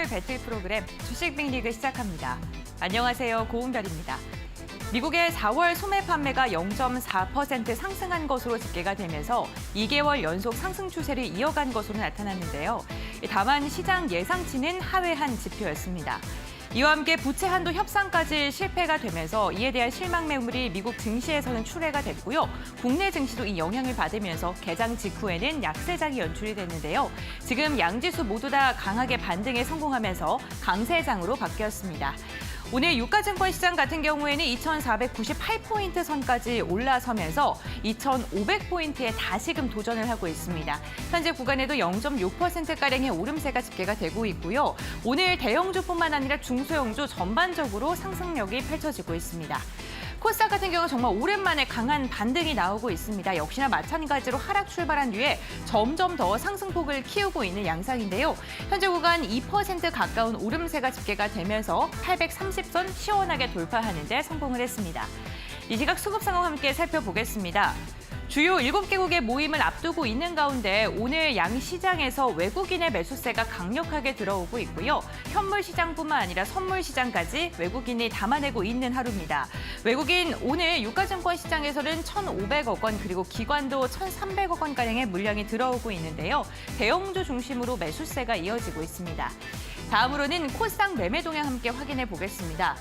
배틀 프로그램 주식 빅리그 시작합니다. 안녕하세요. 고은별입니다. 미국의 4월 소매 판매가 0.4% 상승한 것으로 집계가 되면서 2개월 연속 상승 추세를 이어간 것으로 나타났는데요. 다만 시장 예상치는 하회한 지표였습니다. 이와 함께 부채 한도 협상까지 실패가 되면서 이에 대한 실망 매물이 미국 증시에서는 출회가 됐고요. 국내 증시도 이 영향을 받으면서 개장 직후에는 약세장이 연출이 됐는데요. 지금 양지수 모두 다 강하게 반등에 성공하면서 강세장으로 바뀌었습니다. 오늘 유가증권 시장 같은 경우에는 2,498포인트 선까지 올라서면서 2,500포인트에 다시금 도전을 하고 있습니다. 현재 구간에도 0.6%가량의 오름세가 집계가 되고 있고요. 오늘 대형주뿐만 아니라 중소형주 전반적으로 상승력이 펼쳐지고 있습니다. 코스닥 같은 경우 정말 오랜만에 강한 반등이 나오고 있습니다. 역시나 마찬가지로 하락 출발한 뒤에 점점 더 상승폭을 키우고 있는 양상인데요. 현재 구간 2% 가까운 오름세가 집계가 되면서 830선 시원하게 돌파하는 데 성공을 했습니다. 이 시각 수급 상황 함께 살펴보겠습니다. 주요 7개국의 모임을 앞두고 있는 가운데 오늘 양시장에서 외국인의 매수세가 강력하게 들어오고 있고요. 현물 시장뿐만 아니라 선물 시장까지 외국인이 담아내고 있는 하루입니다. 외국인 오늘 유가증권 시장에서는 1,500억 원 그리고 기관도 1,300억 원가량의 물량이 들어오고 있는데요. 대형주 중심으로 매수세가 이어지고 있습니다. 다음으로는 코스닥 매매 동향 함께 확인해 보겠습니다.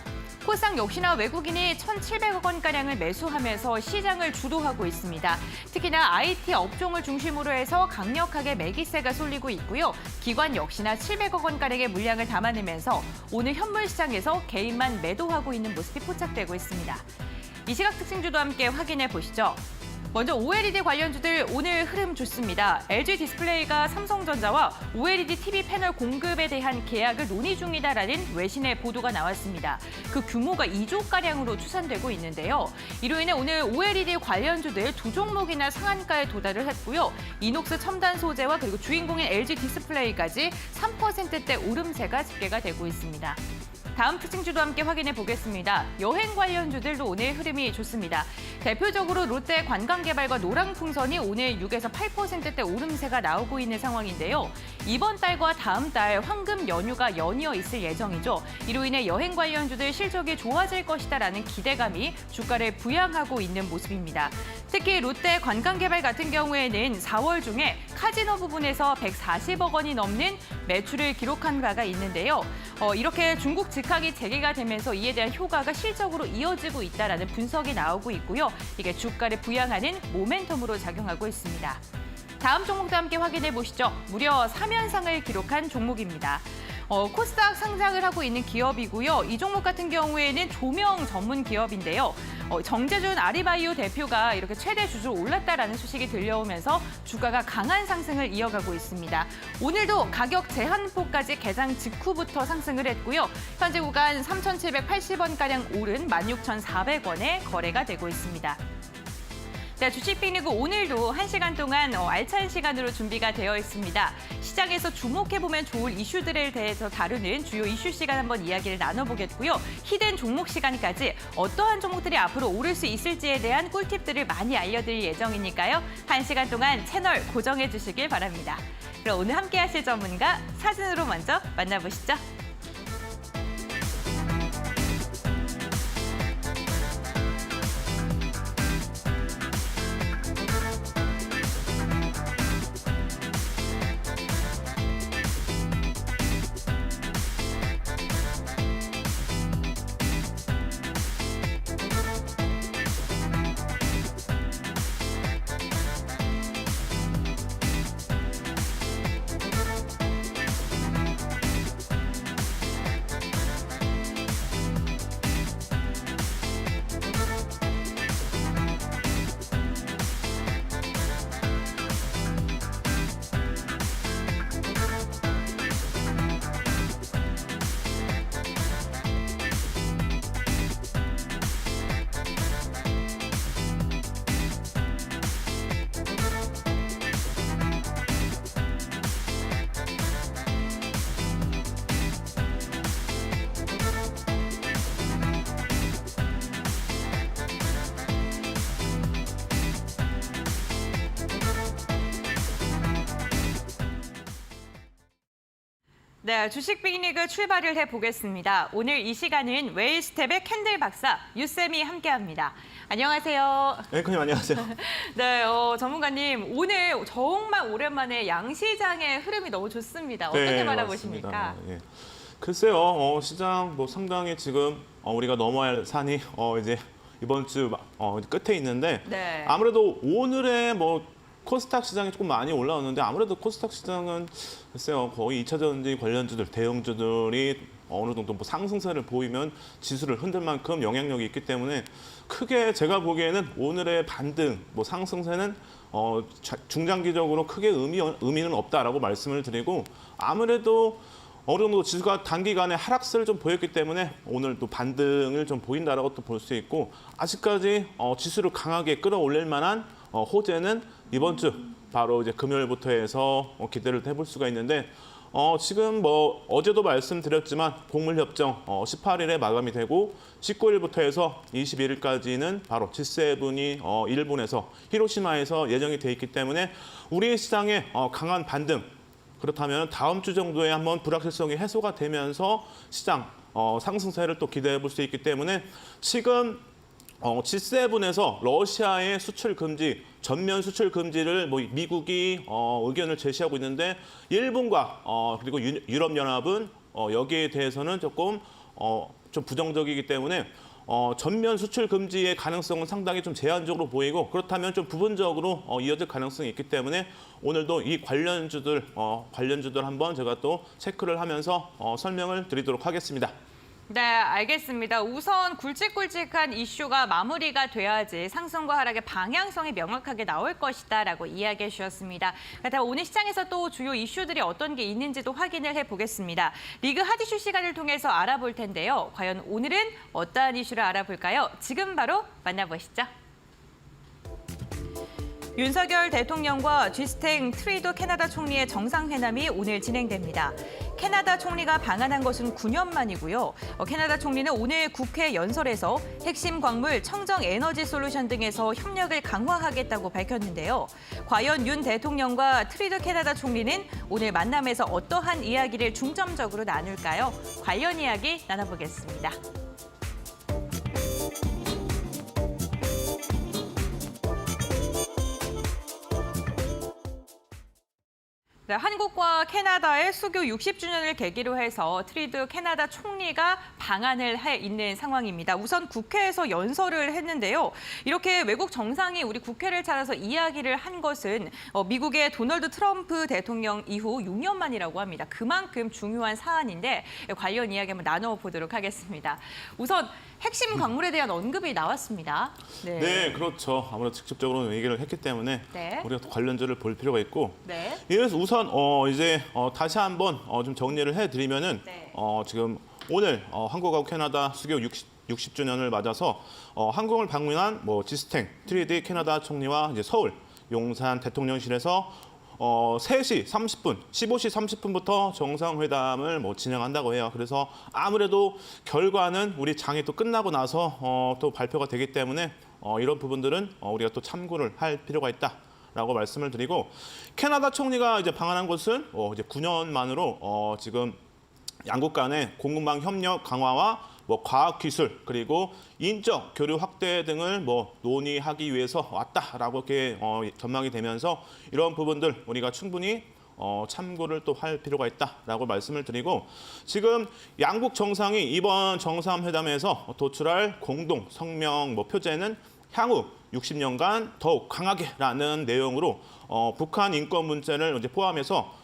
코스닥 역시나 외국인이 1,700억 원가량을 매수하면서 시장을 주도하고 있습니다. 특히나 IT 업종을 중심으로 해서 강력하게 매기세가 쏠리고 있고요. 기관 역시나 700억 원가량의 물량을 담아내면서 오늘 현물 시장에서 개인만 매도하고 있는 모습이 포착되고 있습니다. 이 시각 특징주도 함께 확인해 보시죠. 먼저 OLED 관련주들 오늘 흐름 좋습니다. LG 디스플레이가 삼성전자와 OLED TV 패널 공급에 대한 계약을 논의 중이다라는 외신의 보도가 나왔습니다. 그 규모가 2조가량으로 추산되고 있는데요. 이로 인해 오늘 OLED 관련주들 두 종목이나 상한가에 도달을 했고요. 이녹스 첨단 소재와 그리고 주인공인 LG 디스플레이까지 3%대 오름세가 집계가 되고 있습니다. 다음 특징주도 함께 확인해 보겠습니다. 여행 관련주들도 오늘 흐름이 좋습니다. 대표적으로 롯데 관광개발과 노랑풍선이 오늘 6에서 8%대 오름세가 나오고 있는 상황인데요. 이번 달과 다음 달 황금 연휴가 연이어 있을 예정이죠. 이로 인해 여행 관련주들 실적이 좋아질 것이다라는 기대감이 주가를 부양하고 있는 모습입니다. 특히 롯데 관광개발 같은 경우에는 4월 중에 카지노 부분에서 140억 원이 넘는 매출을 기록한 바가 있는데요. 이렇게 중국 직항이 재개가 되면서 이에 대한 효과가 실적으로 이어지고 있다는 분석이 나오고 있고요. 이게 주가를 부양하는 모멘텀으로 작용하고 있습니다. 다음 종목도 함께 확인해 보시죠. 무려 3연상을 기록한 종목입니다. 코스닥 상장을 하고 있는 기업이고요. 이 종목 같은 경우에는 조명 전문 기업인데요. 정재준 아리바이오 대표가 이렇게 최대 주주로 올랐다라는 소식이 들려오면서 주가가 강한 상승을 이어가고 있습니다. 오늘도 가격 제한폭까지 개장 직후부터 상승을 했고요. 현재 구간 3,780원가량 오른 16,400원에 거래가 되고 있습니다. 자, 주식 빅리그 오늘도 1시간 동안 알찬 시간으로 준비가 되어 있습니다. 시장에서 주목해보면 좋을 이슈들에 대해서 다루는 주요 이슈 시간 한번 이야기를 나눠보겠고요. 히든 종목 시간까지 어떠한 종목들이 앞으로 오를 수 있을지에 대한 꿀팁들을 많이 알려드릴 예정이니까요. 1시간 동안 채널 고정해 주시길 바랍니다. 그럼 오늘 함께 하실 전문가 사진으로 먼저 만나보시죠. 네, 주식 빅리그 출발을 해보겠습니다. 오늘 이 시간은 웨일스텝의 캔들 박사 유쌤이 함께합니다. 안녕하세요. 앵커님 안녕하세요. 네, 전문가님 오늘 정말 오랜만에 양시장의 흐름이 너무 좋습니다. 어떻게 바라보십니까? 예. 글쎄요, 시장 뭐 상당히 지금 우리가 넘어야 할 산이 이제 이번 주 끝에 있는데 네. 아무래도 오늘의 뭐 코스닥 시장이 조금 많이 올라왔는데 아무래도 코스닥 시장은 글쎄요 거의 2차 전지 관련주들 대형주들이 어느 정도 뭐 상승세를 보이면 지수를 흔들 만큼 영향력이 있기 때문에 크게 제가 보기에는 오늘의 반등 뭐 상승세는 중장기적으로 크게 의미는 없다라고 말씀을 드리고 아무래도 어느 정도 지수가 단기간에 하락세를 좀 보였기 때문에 오늘 또 반등을 좀 보인다라고 또 볼 수 있고 아직까지 지수를 강하게 끌어올릴 만한 호재는 이번 주 바로 이제 금요일부터 해서 기대를 해볼 수가 있는데 지금 뭐 어제도 말씀드렸지만 곡물협정 18일에 마감이 되고 19일부터 해서 21일까지는 바로 G7이 일본에서 히로시마에서 예정이 돼 있기 때문에 우리 시장의 강한 반등 그렇다면 다음 주 정도에 한번 불확실성이 해소가 되면서 시장 상승세를 또 기대해 볼 수 있기 때문에 지금 G7에서 러시아의 수출 금지, 전면 수출 금지를 뭐 미국이 의견을 제시하고 있는데 일본과 그리고 유럽연합은 여기에 대해서는 조금 좀 부정적이기 때문에 전면 수출 금지의 가능성은 상당히 좀 제한적으로 보이고 그렇다면 좀 부분적으로 이어질 가능성이 있기 때문에 오늘도 이 관련주들 한번 제가 또 체크를 하면서 설명을 드리도록 하겠습니다. 네, 알겠습니다. 우선 굵직굵직한 이슈가 마무리가 돼야지 상승과 하락의 방향성이 명확하게 나올 것이다라고 이야기해 주셨습니다. 그렇다면 오늘 시장에서 또 주요 이슈들이 어떤 게 있는지도 확인을 해보겠습니다. 리그 핫이슈 시간을 통해서 알아볼 텐데요. 과연 오늘은 어떠한 이슈를 알아볼까요? 지금 바로 만나보시죠. 윤석열 대통령과 G스탱 트리도 캐나다 총리의 정상회담이 오늘 진행됩니다. 캐나다 총리가 방한한 것은 9년 만이고요. 캐나다 총리는 오늘 국회 연설에서 핵심 광물, 청정 에너지 솔루션 등에서 협력을 강화하겠다고 밝혔는데요. 과연 윤 대통령과 트리도 캐나다 총리는 오늘 만남에서 어떠한 이야기를 중점적으로 나눌까요? 관련 이야기 나눠보겠습니다. 네, 한국과 캐나다의 수교 60주년을 계기로 해서 트리도 캐나다 총리가 방한을 해 있는 상황입니다. 우선 국회에서 연설을 했는데요. 이렇게 외국 정상이 우리 국회를 찾아서 이야기를 한 것은 미국의 도널드 트럼프 대통령 이후 6년 만이라고 합니다. 그만큼 중요한 사안인데 관련 이야기 한번 나눠보도록 하겠습니다. 우선 핵심 광물에 대한 언급이 나왔습니다. 네, 그렇죠. 아무래도 직접적으로 얘기를 했기 때문에 네. 우리가 또 관련주를 볼 필요가 있고 네. 그래서 우선 이제 다시 한번 좀 정리를 해드리면은 네. 지금 오늘 한국하고 캐나다 수교 60주년을 맞아서 한국을 방문한 뭐 G스탱 트리도 캐나다 총리와 이제 서울 용산 대통령실에서 3시 30분, 15시 30분부터 정상회담을 뭐 진행한다고 해요. 그래서 아무래도 결과는 우리 장이 또 끝나고 나서 또 발표가 되기 때문에 이런 부분들은 우리가 또 참고를 할 필요가 있다라고 말씀을 드리고 캐나다 총리가 이제 방한한 것은 이제 9년 만으로 지금 양국 간의 공급망 협력 강화와 뭐 과학기술 그리고 인적 교류 확대 등을 뭐 논의하기 위해서 왔다라고 이렇게 전망이 되면서 이런 부분들 우리가 충분히 참고를 또 할 필요가 있다라고 말씀을 드리고 지금 양국 정상이 이번 정상회담에서 도출할 공동 성명 뭐 표제는 향후 60년간 더욱 강하게라는 내용으로 북한 인권 문제를 이제 포함해서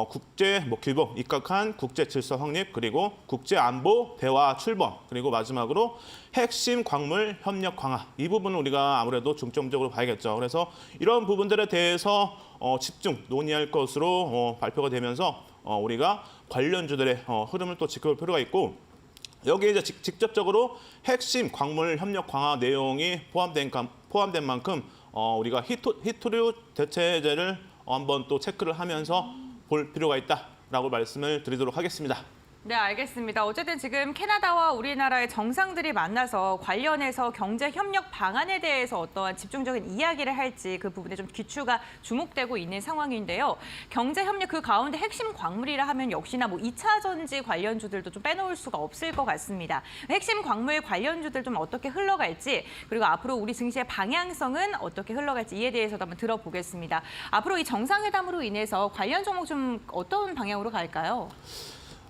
국제 규범 입각한 국제 질서 확립 그리고 국제 안보 대화 출범 그리고 마지막으로 핵심 광물 협력 강화 이 부분을 우리가 아무래도 중점적으로 봐야겠죠. 그래서 이런 부분들에 대해서 집중 논의할 것으로 발표가 되면서 우리가 관련주들의 흐름을 또 지켜볼 필요가 있고 여기에 이제 직접적으로 핵심 광물 협력 강화 내용이 포함된 만큼 우리가 히토류 대체제를 한번 또 체크를 하면서 볼 필요가 있다라고 말씀을 드리도록 하겠습니다. 네, 알겠습니다. 어쨌든 지금 캐나다와 우리나라의 정상들이 만나서 관련해서 경제 협력 방안에 대해서 어떠한 집중적인 이야기를 할지 그 부분에 좀 귀추가 주목되고 있는 상황인데요. 경제 협력 그 가운데 핵심 광물이라 하면 역시나 뭐 2차 전지 관련주들도 좀 빼놓을 수가 없을 것 같습니다. 핵심 광물 관련주들 좀 어떻게 흘러갈지 그리고 앞으로 우리 증시의 방향성은 어떻게 흘러갈지 이에 대해서도 한번 들어보겠습니다. 앞으로 이 정상회담으로 인해서 관련 종목 좀 어떤 방향으로 갈까요?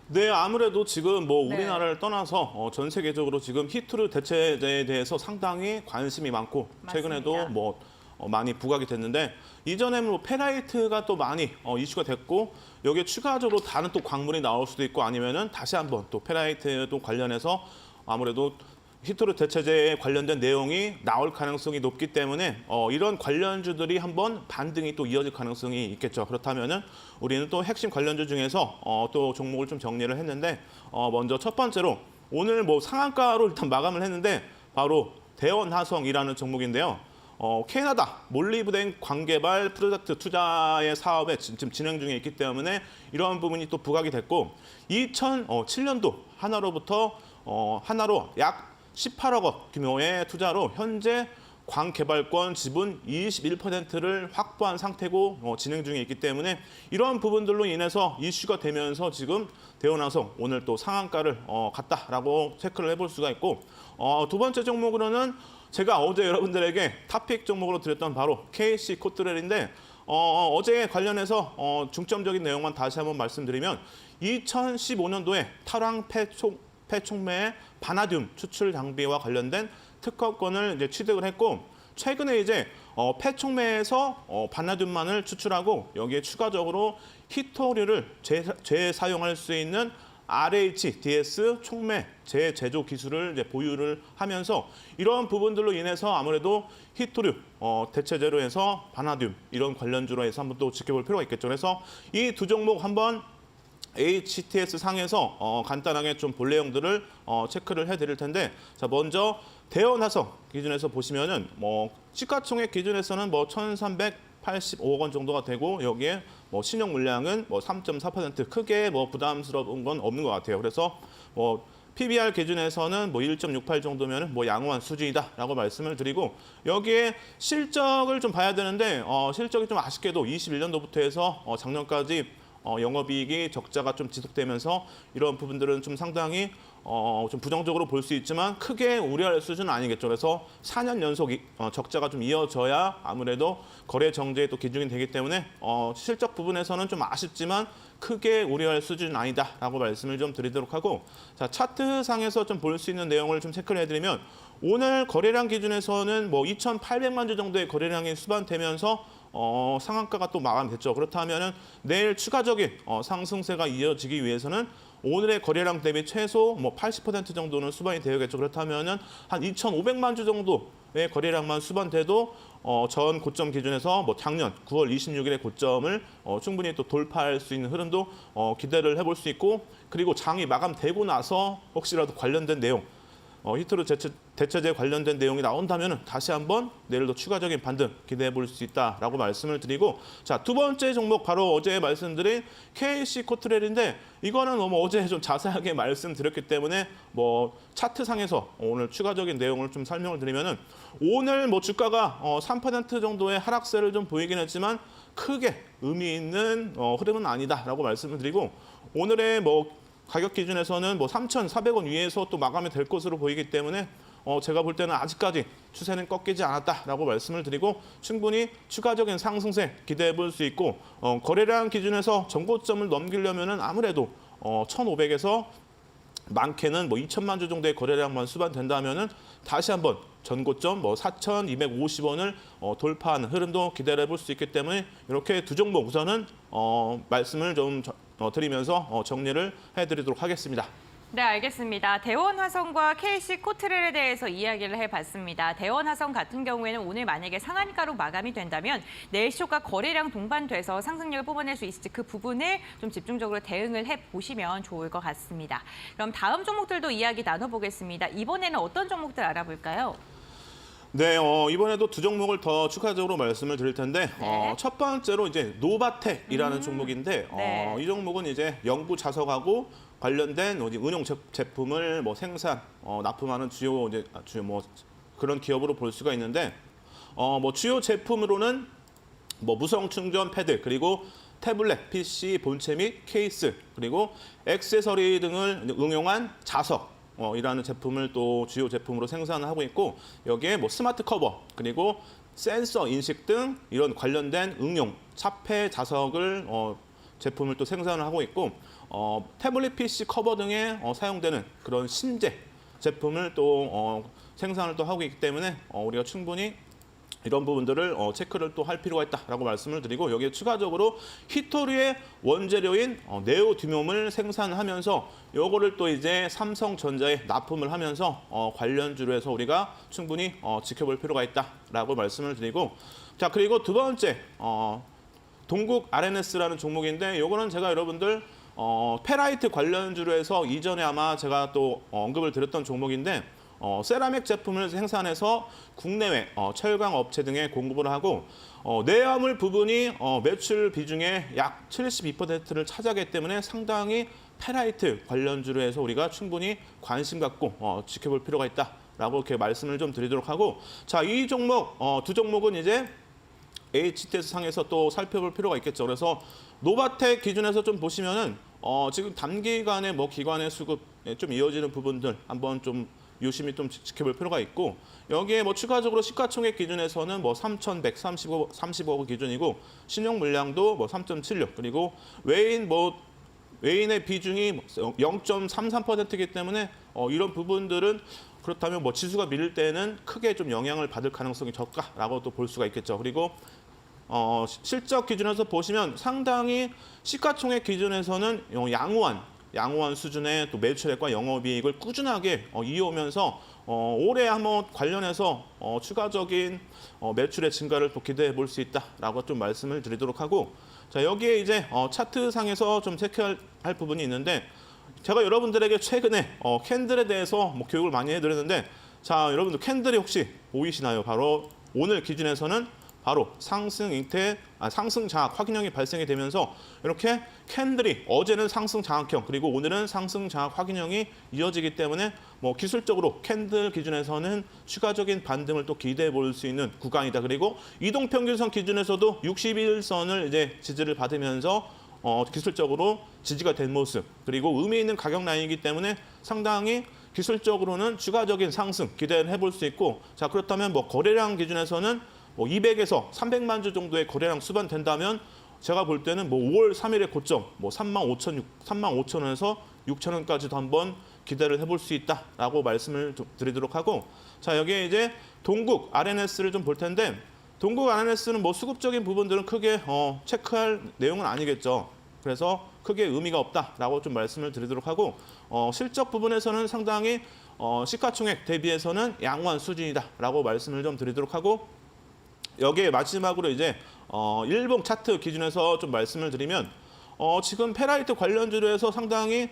네, 아무래도 지금 뭐 네. 우리나라를 떠나서 전 세계적으로 지금 히토류 대체제에 대해서 상당히 관심이 많고 최근에도 맞습니다. 뭐 많이 부각이 됐는데 이전에 뭐 페라이트가 또 많이 이슈가 됐고 여기에 추가적으로 다른 또 광물이 나올 수도 있고 아니면은 다시 한번 또 페라이트도 관련해서 아무래도 히토류 대체제에 관련된 내용이 나올 가능성이 높기 때문에 이런 관련주들이 한번 반등이 또 이어질 가능성이 있겠죠. 그렇다면은 우리는 또 핵심 관련주 중에서 또 종목을 좀 정리를 했는데 먼저 첫 번째로 오늘 뭐 상한가로 일단 마감을 했는데 바로 대원화성이라는 종목인데요. 캐나다 몰리브덴 광개발 프로젝트 투자의 사업에 지금 진행 중에 있기 때문에 이러한 부분이 또 부각이 됐고 2007년도 하나로 약 18억 원 규모의 투자로 현재 광개발권 지분 21%를 확보한 상태고 진행 중에 있기 때문에 이러한 부분들로 인해서 이슈가 되면서 지금 대원화성 오늘 또 상한가를 갔다라고 체크를 해볼 수가 있고 두 번째 종목으로는 제가 어제 여러분들에게 탑픽 종목으로 드렸던 바로 KC 코트렐인데 어제 관련해서 중점적인 내용만 다시 한번 말씀드리면 2015년도에 탈황 폐촉매의 바나듐 추출 장비와 관련된 특허권을 이제 취득을 했고 최근에 이제 폐촉매에서 바나듐만을 추출하고 여기에 추가적으로 히토류를 재사용할 수 있는 RHDS 촉매 재제조 기술을 이제 보유를 하면서 이런 부분들로 인해서 아무래도 히토류 대체제로 해서 바나듐 이런 관련주로 해서 한번 또 지켜볼 필요가 있겠죠. 그래서 이 두 종목 한번 HTS 상에서 간단하게 좀 본 내용들을 체크를 해드릴 텐데 자 먼저 대원화성 기준에서 보시면은 뭐 시가총액 기준에서는 뭐 1,385억 원 정도가 되고 여기에 뭐 신용 물량은 뭐 3.4% 크게 뭐 부담스러운 건 없는 것 같아요. 그래서 뭐 PBR 기준에서는 뭐 1.68 정도면 뭐 양호한 수준이다라고 말씀을 드리고 여기에 실적을 좀 봐야 되는데 실적이 좀 아쉽게도 21년도부터 해서 작년까지 영업이익이 적자가 좀 지속되면서 이런 부분들은 좀 상당히 좀 부정적으로 볼 수 있지만 크게 우려할 수준은 아니겠죠. 그래서 4년 연속 적자가 좀 이어져야 아무래도 거래 정제의 또 기준이 되기 때문에 실적 부분에서는 좀 아쉽지만 크게 우려할 수준은 아니다라고 말씀을 좀 드리도록 하고 자 차트상에서 좀 볼 수 있는 내용을 좀 체크를 해드리면 오늘 거래량 기준에서는 뭐 2,800만 주 정도의 거래량이 수반되면서 상한가가 또 마감됐죠. 그렇다면은 내일 추가적인 상승세가 이어지기 위해서는 오늘의 거래량 대비 최소 뭐 80% 정도는 수반이 되어야겠죠. 그렇다면은 한 2,500만 주 정도의 거래량만 수반돼도 전 고점 기준에서 뭐 작년 9월 26일의 고점을 충분히 또 돌파할 수 있는 흐름도 기대를 해볼 수 있고 그리고 장이 마감되고 나서 혹시라도 관련된 내용 히토류 대체제 관련된 내용이 나온다면 다시 한번 내일도 추가적인 반등 기대해 볼 수 있다라고 말씀을 드리고 자, 두 번째 종목 바로 어제 말씀드린 KC 코트렐인데 이거는 너무 어제 좀 자세하게 말씀드렸기 때문에 뭐 차트상에서 오늘 추가적인 내용을 좀 설명을 드리면은 오늘 뭐 주가가 3% 정도의 하락세를 좀 보이긴 했지만 크게 의미 있는 흐름은 아니다라고 말씀을 드리고 오늘의 뭐 가격 기준에서는 뭐 3,400원 위에서 또 마감이 될 것으로 보이기 때문에 제가 볼 때는 아직까지 추세는 꺾이지 않았다라고 말씀을 드리고 충분히 추가적인 상승세 기대해 볼 수 있고 거래량 기준에서 전고점을 넘기려면은 아무래도 1,500에서 많게는 뭐 2천만 주 정도의 거래량만 수반된다면은 다시 한번 전고점 뭐 4,250원을 돌파하는 흐름도 기대를 해볼 수 있기 때문에 이렇게 두 종목 우선은 말씀을 좀 드리면서 정리를 해드리도록 하겠습니다. 네, 알겠습니다. 대원화성과 KC 코트렐에 대해서 이야기를 해봤습니다. 대원화성 같은 경우에는 오늘 만약에 상한가로 마감이 된다면 내일 시초가 거래량 동반돼서 상승력을 뽑아낼 수 있을지 그 부분을 좀 집중적으로 대응을 해보시면 좋을 것 같습니다. 그럼 다음 종목들도 이야기 나눠보겠습니다. 이번에는 어떤 종목들 알아볼까요? 네, 이번에도 두 종목을 더 추가적으로 말씀을 드릴 텐데 네. 첫 번째로 이제 노바텍이라는 종목인데 네. 이 종목은 이제 영구 자석하고 관련된 응용 제품을 뭐 생산, 납품하는 주요 뭐 그런 기업으로 볼 수가 있는데 뭐 주요 제품으로는 뭐 무선 충전 패드 그리고 태블릿, PC, 본체 및 케이스 그리고 액세서리 등을 응용한 자석 이라는 제품을 또 주요 제품으로 생산을 하고 있고 여기에 뭐 스마트 커버 그리고 센서 인식 등 이런 관련된 응용 차폐 자석을 제품을 또 생산을 하고 있고 태블릿 PC 커버 등에 사용되는 그런 신제 제품을 또 생산을 또 하고 있기 때문에 우리가 충분히 이런 부분들을 체크를 또 할 필요가 있다라고 말씀을 드리고 여기에 추가적으로 히토리의 원재료인 네오듀뭅을 생산하면서 요거를 또 이제 삼성전자에 납품을 하면서 관련주로 해서 우리가 충분히 지켜볼 필요가 있다라고 말씀을 드리고 자 그리고 두 번째 동국 RNS라는 종목인데 요거는 제가 여러분들 페라이트 관련주로 해서 이전에 아마 제가 또 언급을 드렸던 종목인데 세라믹 제품을 생산해서 국내외 철강 업체 등에 공급을 하고 내화물 부분이 매출 비중의 약 72%를 차지하기 때문에 상당히 페라이트 관련주로 해서 우리가 충분히 관심 갖고 지켜볼 필요가 있다라고 이렇게 말씀을 좀 드리도록 하고 자, 이 종목 두 종목은 이제 HTS 상에서 또 살펴볼 필요가 있겠죠. 그래서 노바텍 기준에서 좀 보시면은 지금 단기간에 뭐 기관의 수급에 좀 이어지는 부분들 한번 좀 유심히 좀 지켜볼 필요가 있고 여기에 뭐 추가적으로 시가총액 기준에서는 뭐 3,130억 기준이고 신용 물량도 뭐 3.76 그리고 외인의 비중이 0.33%이기 때문에 이런 부분들은 그렇다면 뭐 지수가 밀릴 때는 크게 좀 영향을 받을 가능성이 적다라고 또 볼 수가 있겠죠. 그리고 실적 기준에서 보시면 상당히 시가총액 기준에서는 양호한 수준의 또 매출액과 영업이익을 꾸준하게 이어오면서 올해 한번 관련해서 추가적인 매출의 증가를 또 기대해 볼 수 있다라고 좀 말씀을 드리도록 하고 자 여기에 이제 차트상에서 좀 체크할 부분이 있는데 제가 여러분들에게 최근에 캔들에 대해서 뭐 교육을 많이 해드렸는데 자 여러분들 캔들이 혹시 보이시나요? 바로 오늘 기준에서는 바로 상승 장악 확인형이 발생이 되면서 이렇게 캔들이 어제는 상승 장악형 그리고 오늘은 상승 장악 확인형이 이어지기 때문에 뭐 기술적으로 캔들 기준에서는 추가적인 반등을 또 기대해 볼 수 있는 구간이다. 그리고 이동평균선 기준에서도 61선을 이제 지지를 받으면서 기술적으로 지지가 된 모습 그리고 의미 있는 가격 라인이기 때문에 상당히 기술적으로는 추가적인 상승 기대를 해볼 수 있고 자 그렇다면 뭐 거래량 기준에서는 뭐 200에서 300만 주 정도의 거래량 수반된다면 제가 볼 때는 뭐 5월 3일의 고점 뭐 35,000원에서 6,000원까지도 한번 기대를 해볼 수 있다라고 말씀을 드리도록 하고 자 여기에 이제 동국 RNS를 좀 볼 텐데 동국 RNS는 뭐 수급적인 부분들은 크게 체크할 내용은 아니겠죠. 그래서 크게 의미가 없다라고 좀 말씀을 드리도록 하고 실적 부분에서는 상당히 시가총액 대비해서는 양호한 수준이다라고 말씀을 좀 드리도록 하고 여기에 마지막으로 이제 일봉 차트 기준에서 좀 말씀을 드리면 지금 페라이트 관련주로 해서 상당히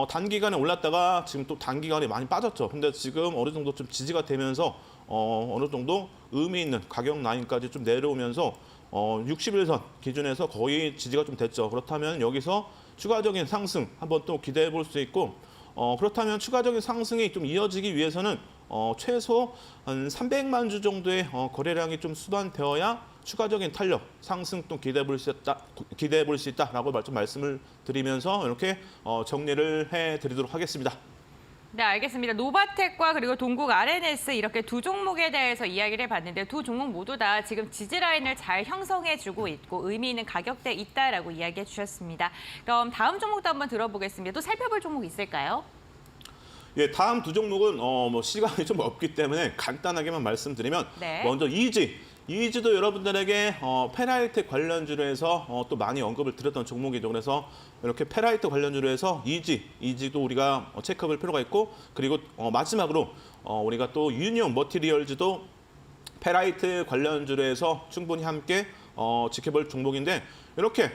단기간에 올랐다가 지금 또 단기간에 많이 빠졌죠. 근데 지금 어느 정도 좀 지지가 되면서 어느 정도 의미 있는 가격 라인까지 좀 내려오면서 61선 기준에서 거의 지지가 좀 됐죠. 그렇다면 여기서 추가적인 상승 한번 또 기대해 볼 수 있고 그렇다면 추가적인 상승이 좀 이어지기 위해서는 최소 한 300만 주 정도의 거래량이 좀 수반되어야 추가적인 탄력, 상승 또 기대해 볼 수 있다라고 좀 말씀을 드리면서 이렇게 정리를 해드리도록 하겠습니다. 네, 알겠습니다. 노바텍과 그리고 동국 RNS 이렇게 두 종목에 대해서 이야기를 해봤는데 두 종목 모두 다 지금 지지 라인을 잘 형성해주고 있고 의미 있는 가격대에 있다라고 이야기해 주셨습니다. 그럼 다음 종목도 한번 들어보겠습니다. 또 살펴볼 종목 있을까요? 예, 다음 두 종목은 뭐 시간이 좀 없기 때문에 간단하게만 말씀드리면 네. 먼저 이지도 여러분들에게 페라이트 관련주로 해서 또 많이 언급을 드렸던 종목이죠. 그래서 이렇게 페라이트 관련주로 해서 이지도 우리가 체크해볼 필요가 있고 그리고 마지막으로 우리가 또 유니온 머티리얼즈도 페라이트 관련주로 해서 충분히 함께 지켜볼 종목인데 이렇게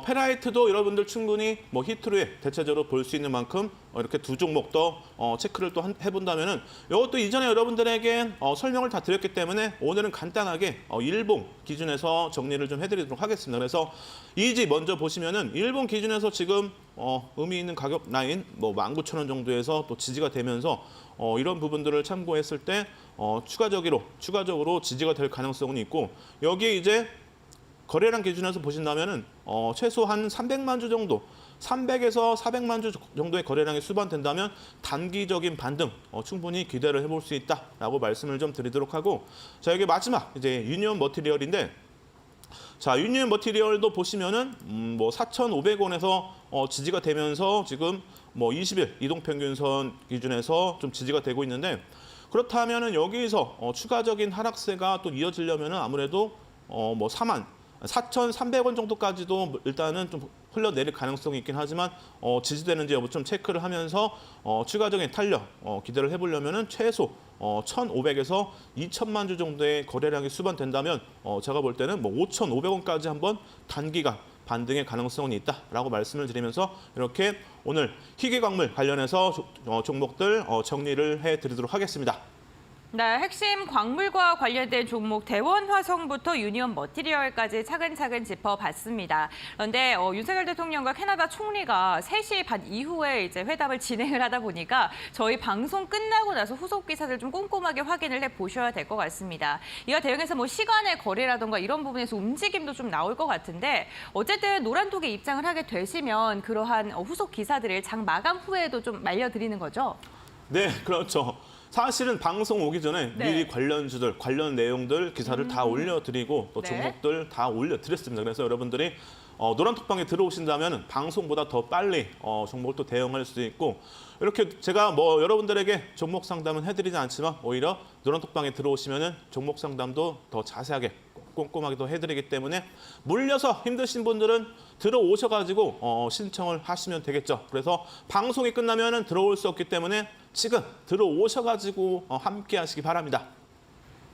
페라이트도 여러분들 충분히 뭐 히트루에 대체적으로 볼 수 있는 만큼 이렇게 두 종목 더 체크를 또 해본다면은 이것도 이전에 여러분들에게 설명을 다 드렸기 때문에 오늘은 간단하게 일봉 기준에서 정리를 좀 해드리도록 하겠습니다. 그래서 이지 먼저 보시면은 일봉 기준에서 지금 의미 있는 가격 라인 뭐 19,000원 정도에서 또 지지가 되면서 이런 부분들을 참고했을 때 추가적으로 지지가 될 가능성은 있고 여기에 이제 거래량 기준에서 보신다면은 최소 한 300만 주 정도, 300에서 400만 주 정도의 거래량이 수반된다면 단기적인 반등 충분히 기대를 해볼 수 있다라고 말씀을 좀 드리도록 하고 자 여기 마지막 이제 유니온 머티리얼인데 자 유니온 머티리얼도 보시면은 뭐 4,500원에서 지지가 되면서 지금 뭐 20일 이동평균선 기준에서 좀 지지가 되고 있는데 그렇다면은 여기서 추가적인 하락세가 또 이어지려면은 아무래도 뭐 4,300원 정도까지도 일단은 좀 흘러내릴 가능성이 있긴 하지만 지지되는지 여부 좀 체크를 하면서 추가적인 탄력 기대를 해보려면은 최소 1,500에서 2,000만 주 정도의 거래량이 수반된다면 제가 볼 때는 뭐 5,500원까지 한번 단기간 반등의 가능성은 있다라고 말씀을 드리면서 이렇게 오늘 희귀광물 관련해서 종목들 정리를 해드리도록 하겠습니다. 네, 핵심 광물과 관련된 종목 대원화성부터 유니온 머티리얼까지 차근차근 짚어봤습니다. 그런데 윤석열 대통령과 캐나다 총리가 3시 반 이후에 이제 회담을 진행을 하다 보니까 저희 방송 끝나고 나서 후속 기사들 좀 꼼꼼하게 확인을 해보셔야 될 것 같습니다. 이와 대응해서 뭐 시간의 거래라던가 이런 부분에서 움직임도 좀 나올 것 같은데 어쨌든 노란톡에 입장을 하게 되시면 그러한 후속 기사들을 장 마감 후에도 좀 말려드리는 거죠? 네, 그렇죠. 사실은 방송 오기 전에 네. 미리 관련주들, 관련 내용들 기사를 다 올려드리고 또 네. 종목들 다 올려드렸습니다. 그래서 여러분들이 노란톡방에 들어오신다면 방송보다 더 빨리 종목을 또 대응할 수 있고 이렇게 제가 뭐 여러분들에게 종목 상담은 해드리지 않지만 오히려 노란톡방에 들어오시면은 종목 상담도 더 자세하게 꼼꼼하게 더 해드리기 때문에 물려서 힘드신 분들은 들어오셔가지고 신청을 하시면 되겠죠. 그래서 방송이 끝나면은 들어올 수 없기 때문에 지금 들어오셔가지고 함께 하시기 바랍니다.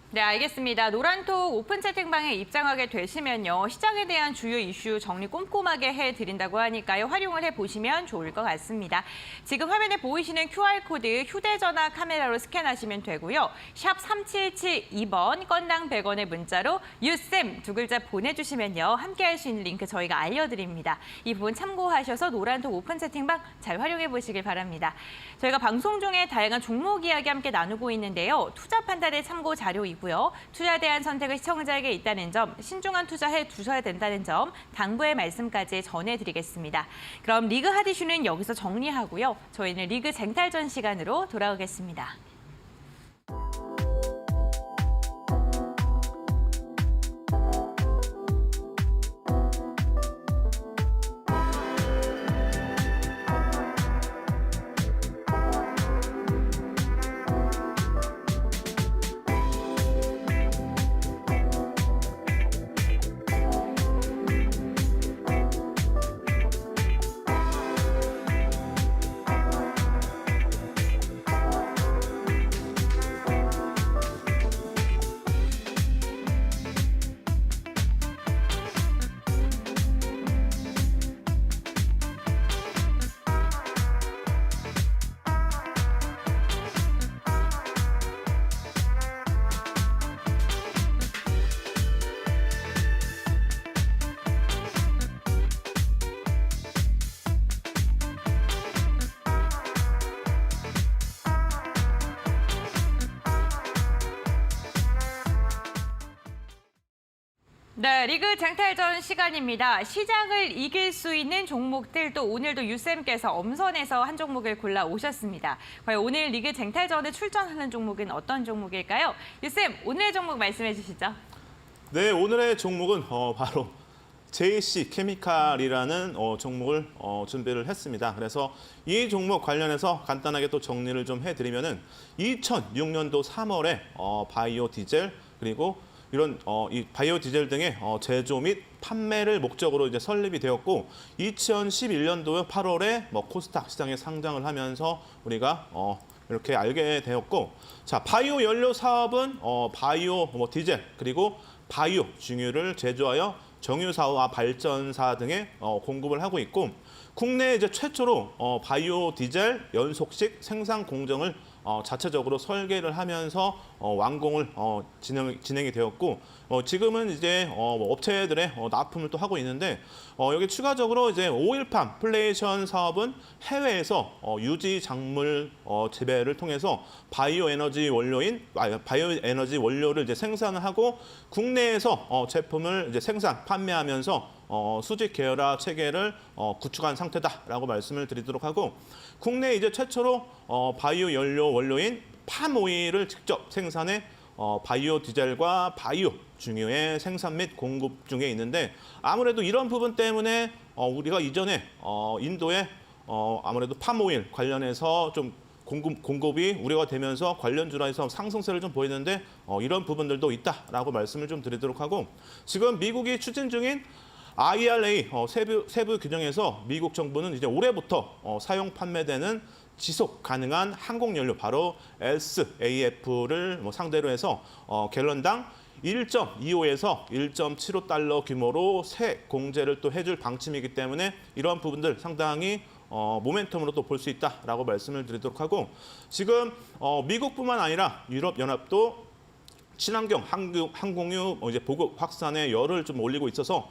네, 알겠습니다. 노란톡 오픈 채팅방에 입장하게 되시면요. 시장에 대한 주요 이슈 정리 꼼꼼하게 해드린다고 하니까요. 활용을 해보시면 좋을 것 같습니다. 지금 화면에 보이시는 QR코드 휴대전화 카메라로 스캔하시면 되고요. 샵 3772번 건당 100원의 문자로 유쌤 두 글자 보내주시면요. 함께할 수 있는 링크 저희가 알려드립니다. 이 부분 참고하셔서 노란톡 오픈 채팅방 잘 활용해 보시길 바랍니다. 저희가 방송 중에 다양한 종목 이야기 함께 나누고 있는데요. 투자 판단의 참고 자료이고요. 투자에 대한 선택은 시청자에게 있다는 점, 신중한 투자해 두셔야 된다는 점, 당부의 말씀까지 전해드리겠습니다. 그럼 리그 핫이슈는 여기서 정리하고요. 저희는 리그 쟁탈전 시간으로 돌아오겠습니다. 네, 리그 쟁탈전 시간입니다. 시장을 이길 수 있는 종목들 또 오늘도 유쌤께서 엄선해서 한 종목을 골라 오셨습니다. 과연 오늘 리그 쟁탈전에 출전하는 종목은 어떤 종목일까요? 유쌤, 오늘의 종목 말씀해 주시죠. 네, 오늘의 종목은 바로 JC 케미칼이라는 종목을 준비를 했습니다. 그래서 이 종목 관련해서 간단하게 또 정리를 좀 해드리면은 2006년도 3월에 바이오 디젤 그리고 이런 이 바이오 디젤 등의 제조 및 판매를 목적으로 이제 설립이 되었고 2011년도 8월에 뭐 코스닥 시장에 상장을 하면서 우리가 이렇게 알게 되었고 자 바이오 연료 사업은 바이오 뭐 디젤 그리고 바이오 증유를 제조하여 정유사와 발전사 등에 공급을 하고 있고 국내 이제 최초로 바이오 디젤 연속식 생산 공정을 자체적으로 설계를 하면서 완공을 진행이 되었고 지금은 이제 업체들의 납품을 또 하고 있는데 여기 추가적으로 이제 오일팜 플레이션 사업은 해외에서 유지 작물 재배를 통해서 바이오 에너지 원료를 이제 생산을 하고 국내에서 제품을 이제 생산 판매하면서 수직 계열화 체계를 구축한 상태다라고 말씀을 드리도록 하고 국내 이제 최초로 바이오 연료 원료인 팜오일을 직접 생산해 바이오 디젤과 바이오 중유의 생산 및 공급 중에 있는데 아무래도 이런 부분 때문에 우리가 이전에 인도에 아무래도 팜오일 관련해서 좀 공급이 우려가 되면서 관련주라에서 상승세를 좀 보이는데 이런 부분들도 있다라고 말씀을 좀 드리도록 하고 지금 미국이 추진 중인 IRA 세부 규정에서 미국 정부는 이제 올해부터 사용 판매되는 지속 가능한 항공연료 바로 SAF를 상대로 해서 갤런당 1.25에서 1.75달러 규모로 세 공제를 또 해줄 방침이기 때문에 이러한 부분들 상당히 모멘텀으로 또 볼 수 있다라고 말씀을 드리도록 하고 지금 미국뿐만 아니라 유럽연합도 친환경 항공유 이제 보급 확산에 열을 좀 올리고 있어서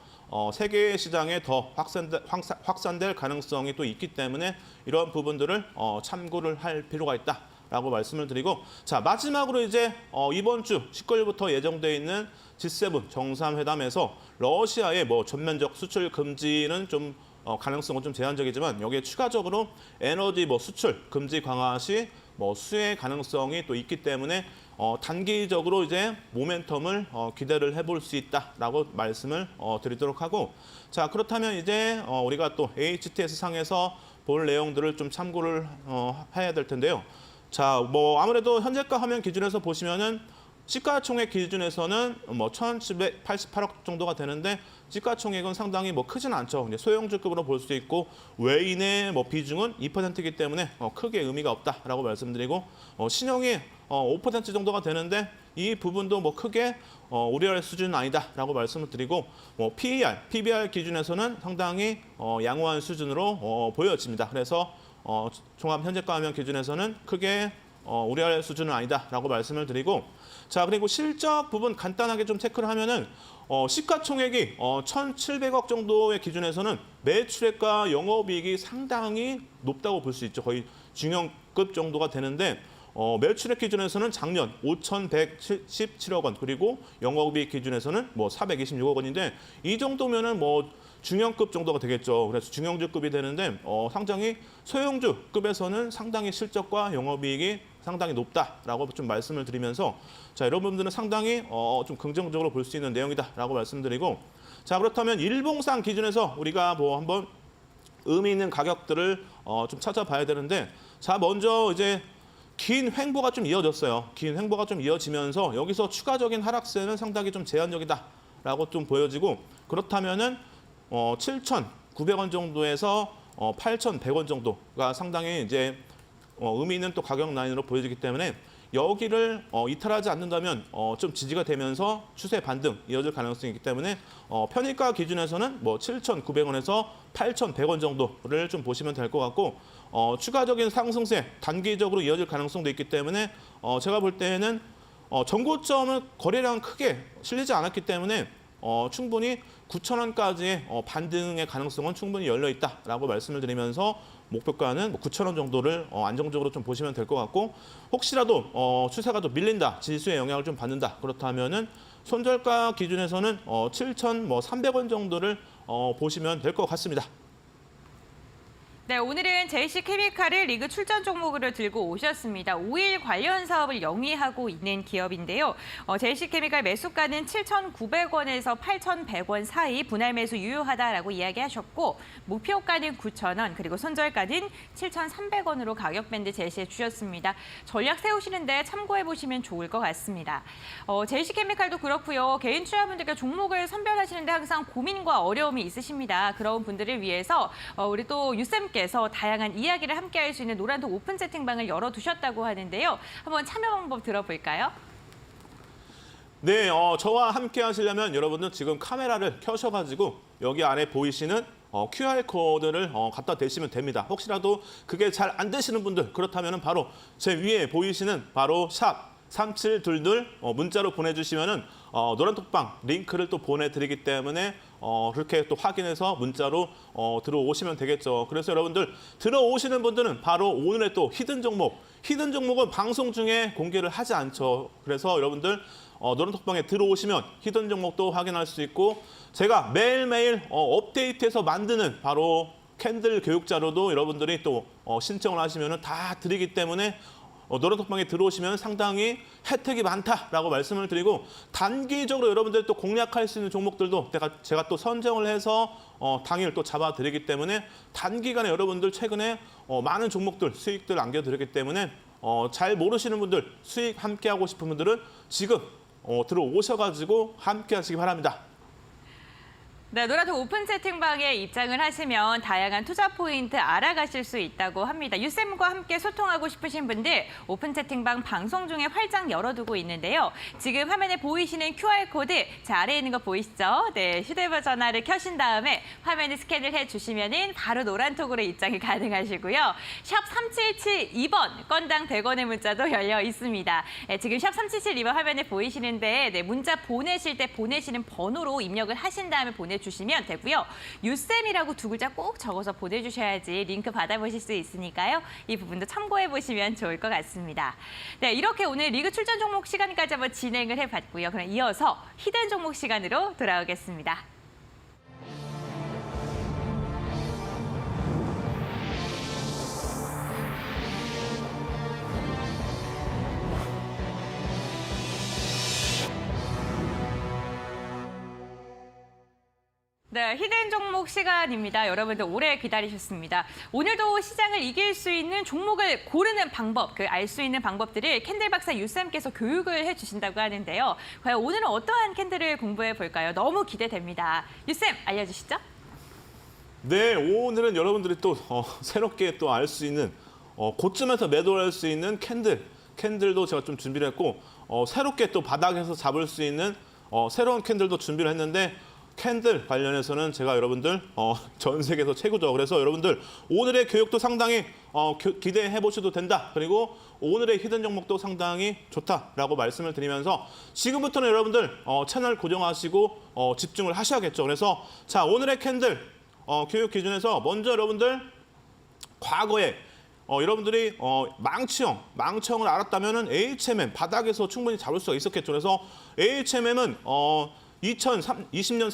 세계 시장에 더 확산될 가능성이 또 있기 때문에 이런 부분들을 참고를 할 필요가 있다라고 말씀을 드리고 자 마지막으로 이제 이번 주 19일부터 예정돼 있는 G7 정상회담에서 러시아의 전면적 수출 금지는 좀 가능성은 좀 제한적이지만 여기에 추가적으로 에너지 수출 금지 강화 시 수혜 가능성이 또 있기 때문에 단기적으로 이제 모멘텀을 기대를 해볼 수 있다라고 말씀을 드리도록 하고 자 그렇다면 이제 우리가 또 HTS 상에서 볼 내용들을 좀 참고를 해야 될 텐데요. 자 아무래도 현재가 화면 기준에서 보시면은 시가총액 기준에서는 1,788억 정도가 되는데 시가총액은 상당히 크진 않죠. 이제 소형주급으로 볼 수 있고 외인의 비중은 2%이기 때문에 크게 의미가 없다라고 말씀드리고 신용이 5% 정도가 되는데 이 부분도 크게 우려할 수준은 아니다라고 말씀을 드리고 PBR 기준에서는 상당히 양호한 수준으로 보여집니다. 그래서 종합 현재가 화면 기준에서는 크게 우려할 수준은 아니다라고 말씀을 드리고 자 그리고 실적 부분 간단하게 좀 체크를 하면은 시가총액이 1,700억 정도의 기준에서는 매출액과 영업이익이 상당히 높다고 볼 수 있죠. 거의 중형급 정도가 되는데 매출액 기준에서는 작년 5,117억 원 그리고 영업이익 기준에서는 426억 원인데 이 정도면은 중형급 정도가 되겠죠. 그래서 중형주급이 되는데 상당히 소형주급에서는 상당히 실적과 영업이익이 상당히 높다라고 좀 말씀을 드리면서 자 여러분들은 상당히 좀 긍정적으로 볼 수 있는 내용이다라고 말씀드리고 자 그렇다면 일봉상 기준에서 우리가 한번 의미 있는 가격들을 좀 찾아봐야 되는데 자 먼저 이제 긴 횡보가 좀 이어졌어요. 긴 횡보가 좀 이어지면서 여기서 추가적인 하락세는 상당히 좀 제한적이다라고 좀 보여지고 그렇다면은 7,900원 정도에서 8,100원 정도가 상당히 이제 의미 있는 또 가격 라인으로 보여지기 때문에 여기를 이탈하지 않는다면 좀 지지가 되면서 추세 반등 이어질 가능성이 있기 때문에 편입가 기준에서는 7,900원에서 8,100원 정도를 좀 보시면 될 것 같고 추가적인 상승세 단기적으로 이어질 가능성도 있기 때문에 제가 볼 때는 전고점은 거래량 크게 실리지 않았기 때문에 충분히 9,000원까지의 반등의 가능성은 충분히 열려 있다라고 말씀을 드리면서 목표가는 9,000원 정도를 안정적으로 좀 보시면 될 것 같고 혹시라도 추세가 좀 밀린다, 지수의 영향을 좀 받는다 그렇다면은 손절가 기준에서는 7,300원 정도를 보시면 될 것 같습니다. 네, 오늘은 JC케미칼을 리그 출전 종목으로 들고 오셨습니다. 오일 관련 사업을 영위하고 있는 기업인데요. JC케미칼 매수가는 7,900원에서 8,100원 사이 분할 매수 유효하다라고 이야기하셨고 목표가는 9,000원 그리고 손절가는 7,300원으로 가격 밴드 제시해 주셨습니다. 전략 세우시는데 참고해 보시면 좋을 것 같습니다. JC케미칼도 그렇고요. 개인 투자분들께 종목을 선별하시는데 항상 고민과 어려움이 있으십니다. 그런 분들을 위해서 우리 또 유쌤 께서 다양한 이야기를 함께할 수 있는 노란톡 오픈 채팅방을 열어두셨다고 하는데요. 한번 참여 방법 들어볼까요? 네, 저와 함께 하시려면 여러분들 지금 카메라를 켜셔가지고 여기 안에 보이시는 QR코드를 갖다 대시면 됩니다. 혹시라도 그게 잘 안 되시는 분들 그렇다면 바로 제 위에 보이시는 바로 샵 3722 문자로 보내주시면은 노란톡방 링크를 또 보내드리기 때문에 그렇게 또 확인해서 문자로 들어오시면 되겠죠. 그래서 여러분들 들어오시는 분들은 바로 오늘의 또 히든 종목은 방송 중에 공개를 하지 않죠. 그래서 여러분들 노란톡방에 들어오시면 히든 종목도 확인할 수 있고 제가 매일매일 업데이트해서 만드는 바로 캔들 교육 자료도 여러분들이 또 신청을 하시면 다 드리기 때문에 노란톡방에 들어오시면 상당히 혜택이 많다라고 말씀을 드리고 단기적으로 여러분들 또 공략할 수 있는 종목들도 제가 또 선정을 해서 당일 또 잡아드리기 때문에 단기간에 여러분들 최근에 많은 종목들 수익들 안겨드리기 때문에 잘 모르시는 분들 수익 함께 하고 싶은 분들은 지금 들어오셔가지고 함께 하시기 바랍니다. 네, 노란톡 오픈 채팅방에 입장을 하시면 다양한 투자 포인트 알아가실 수 있다고 합니다. 유쌤과 함께 소통하고 싶으신 분들 오픈 채팅방 방송 중에 활짝 열어두고 있는데요. 지금 화면에 보이시는 QR코드 자, 아래에 있는 거 보이시죠? 네, 휴대전화를 켜신 다음에 화면을 스캔을 해주시면 바로 노란톡으로 입장이 가능하시고요. 샵 3772번 건당 100원의 문자도 열려 있습니다. 네, 지금 샵 3772번 화면에 보이시는데 네, 문자 보내실 때 보내시는 번호로 입력을 하신 다음에 보내주시면 되고요. 유쌤이라고 두 글자 꼭 적어서 보내주셔야지 링크 받아보실 수 있으니까요. 이 부분도 참고해보시면 좋을 것 같습니다. 네, 이렇게 오늘 리그 출전 종목 시간까지 한번 진행을 해봤고요. 그럼 이어서 히든 종목 시간으로 돌아오겠습니다. 네, 히든 종목 시간입니다. 여러분들 오래 기다리셨습니다. 오늘도 시장을 이길 수 있는 종목을 고르는 방법, 알 수 있는 방법들을 캔들 박사 유쌤께서 교육을 해주신다고 하는데요. 과연 오늘은 어떠한 캔들을 공부해 볼까요? 너무 기대됩니다. 유쌤, 알려주시죠. 네, 오늘은 여러분들이 또 새롭게 또 알 수 있는 고점에서 매도할 수 있는 캔들도 제가 좀 준비를 했고 새롭게 또 바닥에서 잡을 수 있는 새로운 캔들도 준비를 했는데 캔들 관련해서는 제가 여러분들 전 세계에서 최고죠. 그래서 여러분들 오늘의 교육도 상당히 기대해 보셔도 된다. 그리고 오늘의 히든 종목도 상당히 좋다라고 말씀을 드리면서 지금부터는 여러분들 채널 고정하시고 집중을 하셔야겠죠. 그래서 자, 오늘의 캔들 교육 기준에서 먼저 여러분들 과거에 여러분들이 망치형을 알았다면은 HMM 바닥에서 충분히 잡을 수가 있었겠죠. 그래서 HMM은 2020년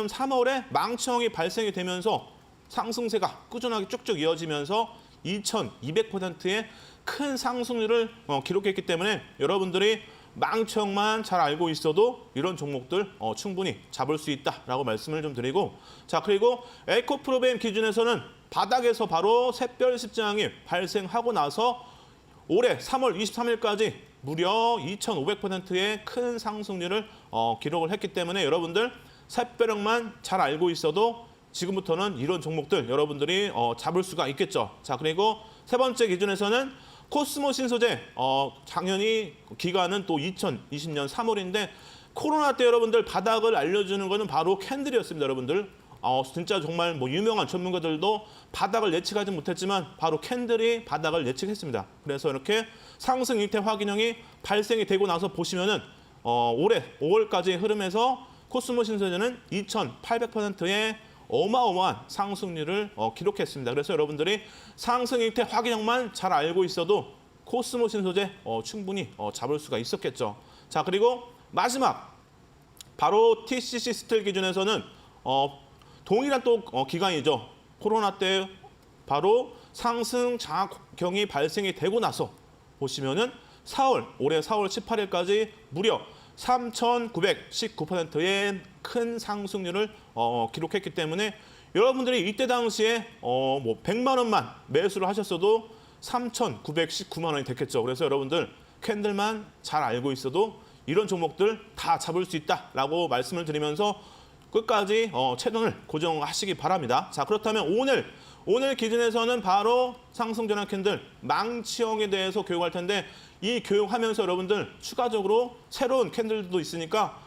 3월에 망치형이 발생이 되면서 상승세가 꾸준하게 쭉쭉 이어지면서 2200%의 큰 상승률을 기록했기 때문에 여러분들이 망치형만 잘 알고 있어도 이런 종목들 충분히 잡을 수 있다라고 말씀을 좀 드리고 자, 그리고 에코프로벤 기준에서는 바닥에서 바로 샛별 십장이 발생하고 나서 올해 3월 23일까지 무려 2500%의 큰 상승률을 기록을 했기 때문에 여러분들 샛별형만 잘 알고 있어도 지금부터는 이런 종목들 여러분들이 잡을 수가 있겠죠. 자, 그리고 세 번째 기준에서는 코스모 신소재 당연히 기간은 또 2020년 3월인데 코로나 때 여러분들 바닥을 알려주는 거는 바로 캔들이었습니다. 여러분들 진짜 정말 유명한 전문가들도 바닥을 예측하지 못했지만 바로 캔들이 바닥을 예측했습니다. 그래서 이렇게 상승 일태 확인형이 발생이 되고 나서 보시면은 올해 5월까지의 흐름에서 코스모 신소재는 2800%의 어마어마한 상승률을 기록했습니다. 그래서 여러분들이 상승 일태 확인형만 잘 알고 있어도 코스모 신소재 충분히 잡을 수가 있었겠죠. 자, 그리고 마지막 바로 TCC 스틸 기준에서는 동일한 또 기간이죠. 코로나 때 바로 상승 장악경이 발생이 되고 나서 보시면은 올해 4월 18일까지 무려 3,919%의 큰 상승률을 기록했기 때문에 여러분들이 이때 당시에 100만 원만 매수를 하셨어도 3,919만 원이 됐겠죠. 그래서 여러분들 캔들만 잘 알고 있어도 이런 종목들 다 잡을 수 있다라고 말씀을 드리면서 끝까지 채널을 고정하시기 바랍니다. 자, 그렇다면 오늘 기준에서는 바로 상승 전환 캔들 망치형에 대해서 교육할 텐데 이 교육하면서 여러분들 추가적으로 새로운 캔들도 있으니까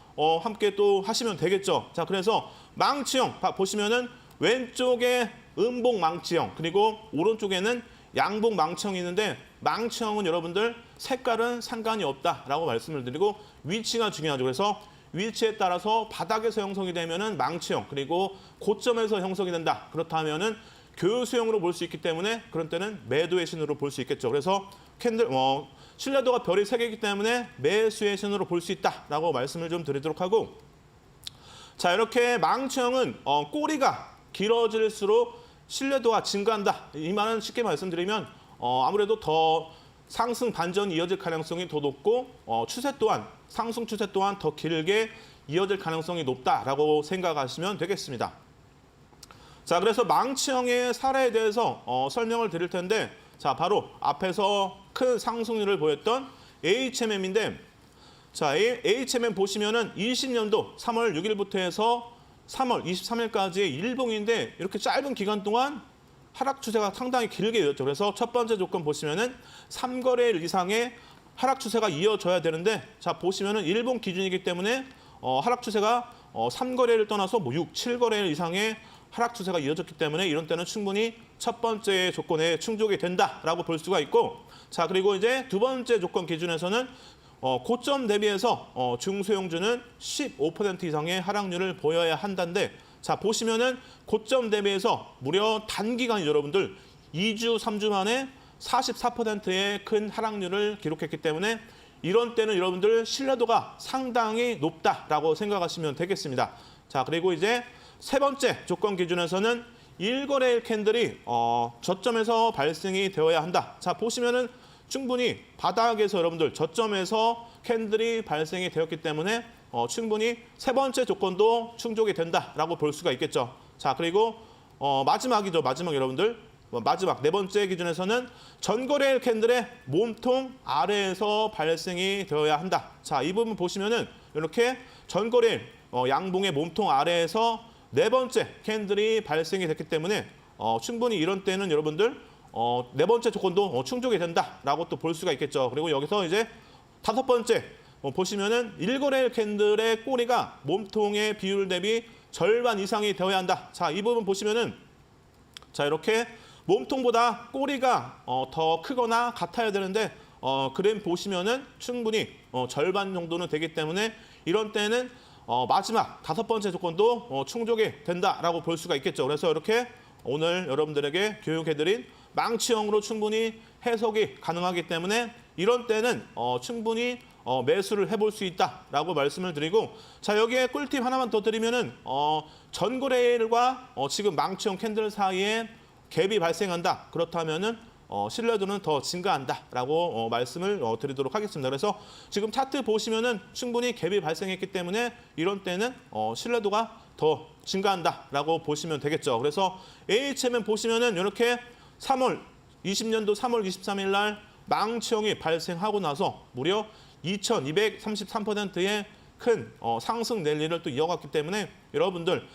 함께 또 하시면 되겠죠. 자, 그래서 망치형 보시면은 왼쪽에 음봉 망치형 그리고 오른쪽에는 양봉 망치형이 있는데 망치형은 여러분들 색깔은 상관이 없다라고 말씀을 드리고 위치가 중요하죠. 그래서 위치에 따라서 바닥에서 형성이 되면은 망치형 그리고 고점에서 형성이 된다. 그렇다면은 교수형으로 볼 수 있기 때문에 그런 때는 매도의 신호로 볼 수 있겠죠. 그래서 캔들 신뢰도가 별이 3개이기 때문에 매수의 신호로 볼 수 있다라고 말씀을 좀 드리도록 하고 자 이렇게 망치형은 꼬리가 길어질수록 신뢰도가 증가한다. 이 말은 쉽게 말씀드리면 아무래도 더 상승 반전이 이어질 가능성이 더 높고 추세 또한 상승 추세 또한 더 길게 이어질 가능성이 높다라고 생각하시면 되겠습니다. 자, 그래서 망치형의 사례에 대해서 설명을 드릴 텐데 자, 바로 앞에서 큰 상승률을 보였던 HMM인데 자, HMM 보시면은 20년도 3월 6일부터 해서 3월 23일까지의 일봉인데 이렇게 짧은 기간 동안 하락 추세가 상당히 길게 이었죠. 그래서 첫 번째 조건 보시면은 3거래일 이상의 하락 추세가 이어져야 되는데 자, 보시면은 일봉 기준이기 때문에 하락 추세가 3거래를 떠나서 6, 7거래일 이상의 하락 추세가 이어졌기 때문에 이런 때는 충분히 첫 번째 조건에 충족이 된다라고 볼 수가 있고 자, 그리고 이제 두 번째 조건 기준에서는 고점 대비해서 중소형주는 15% 이상의 하락률을 보여야 한다는데 자, 보시면은 고점 대비해서 무려 단기간 여러분들 2주, 3주 만에 44%의 큰 하락률을 기록했기 때문에 이런 때는 여러분들 신뢰도가 상당히 높다라고 생각하시면 되겠습니다. 자, 그리고 이제 세 번째 조건 기준에서는 1거래일 캔들이 저점에서 발생이 되어야 한다. 자, 보시면은 충분히 바닥에서 여러분들 저점에서 캔들이 발생이 되었기 때문에 충분히 세 번째 조건도 충족이 된다라고 볼 수가 있겠죠. 자, 그리고 마지막이죠. 마지막 여러분들. 마지막 네 번째 기준에서는 전거래일 캔들의 몸통 아래에서 발생이 되어야 한다. 자, 이 부분 보시면은 이렇게 전거래일 양봉의 몸통 아래에서 네 번째 캔들이 발생이 됐기 때문에 충분히 이런 때는 여러분들 네 번째 조건도 충족이 된다라고 또 볼 수가 있겠죠. 그리고 여기서 이제 다섯 번째 보시면은 1거래일 캔들의 꼬리가 몸통의 비율 대비 절반 이상이 되어야 한다. 자, 이 부분 보시면은 자, 이렇게 몸통보다 꼬리가 더 크거나 같아야 되는데 그램 보시면은 충분히 절반 정도는 되기 때문에 이런 때는 마지막 다섯 번째 조건도 충족이 된다라고 볼 수가 있겠죠. 그래서 이렇게 오늘 여러분들에게 교육해드린 망치형으로 충분히 해석이 가능하기 때문에 이런 때는 충분히 매수를 해볼 수 있다라고 말씀을 드리고 자, 여기에 꿀팁 하나만 더 드리면은 전거래일과 지금 망치형 캔들 사이에 갭이 발생한다. 그렇다면은 신뢰도는 더 증가한다라고 말씀을 드리도록 하겠습니다. 그래서 지금 차트 보시면은 충분히 갭이 발생했기 때문에 이런 때는 신뢰도가 더 증가한다라고 보시면 되겠죠. 그래서 HMM 보시면은 이렇게 20년도 3월 23일 날 망치형이 발생하고 나서 무려 2233%의 큰 상승 랠리를 또 이어갔기 때문에 여러분들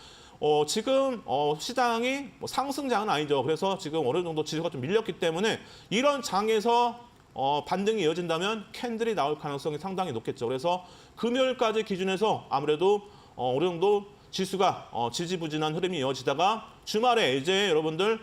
지금 시장이 상승장은 아니죠. 그래서 지금 어느 정도 지수가 좀 밀렸기 때문에 이런 장에서 반등이 이어진다면 캔들이 나올 가능성이 상당히 높겠죠. 그래서 금요일까지 기준해서 아무래도 어느 정도 지수가 지지부진한 흐름이 이어지다가 주말에 이제 여러분들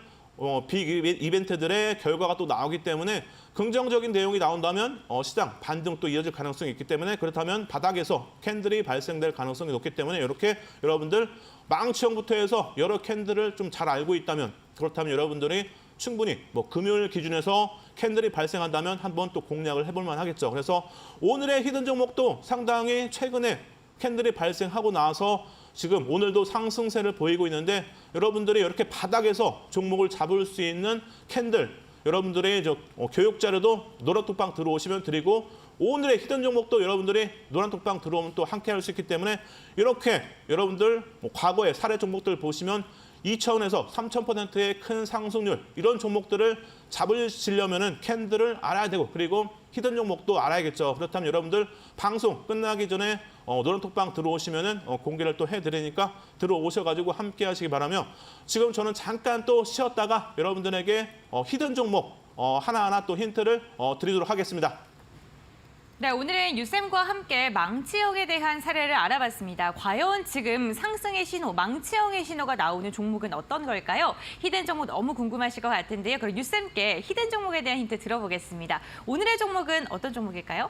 빅 이벤트들의 결과가 또 나오기 때문에 긍정적인 내용이 나온다면 시장 반등 또 이어질 가능성이 있기 때문에 그렇다면 바닥에서 캔들이 발생될 가능성이 높기 때문에 이렇게 여러분들 망치형부터 해서 여러 캔들을 좀 잘 알고 있다면 그렇다면 여러분들이 충분히 금요일 기준에서 캔들이 발생한다면 한번 또 공략을 해볼 만하겠죠. 그래서 오늘의 히든 종목도 상당히 최근에 캔들이 발생하고 나서 지금 오늘도 상승세를 보이고 있는데 여러분들이 이렇게 바닥에서 종목을 잡을 수 있는 캔들 여러분들의 교육 자료도 노란톡방 들어오시면 드리고 오늘의 히든 종목도 여러분들이 노란톡방 들어오면 또 함께 할 수 있기 때문에 이렇게 여러분들 과거의 사례 종목들 보시면 2,000에서 3,000%의 큰 상승률 이런 종목들을 잡으시려면은 캔들을 알아야 되고 그리고 히든 종목도 알아야겠죠. 그렇다면 여러분들 방송 끝나기 전에 노란톡방 들어오시면은 공개를 또 해드리니까 들어오셔가지고 함께 하시기 바라며 지금 저는 잠깐 또 쉬었다가 여러분들에게 히든 종목 하나하나 또 힌트를 드리도록 하겠습니다. 네, 오늘은 유쌤과 함께 망치형에 대한 사례를 알아봤습니다. 과연 지금 상승의 신호, 망치형의 신호가 나오는 종목은 어떤 걸까요? 히든 종목 너무 궁금하실 것 같은데요. 그럼 유쌤께 히든 종목에 대한 힌트 들어보겠습니다. 오늘의 종목은 어떤 종목일까요?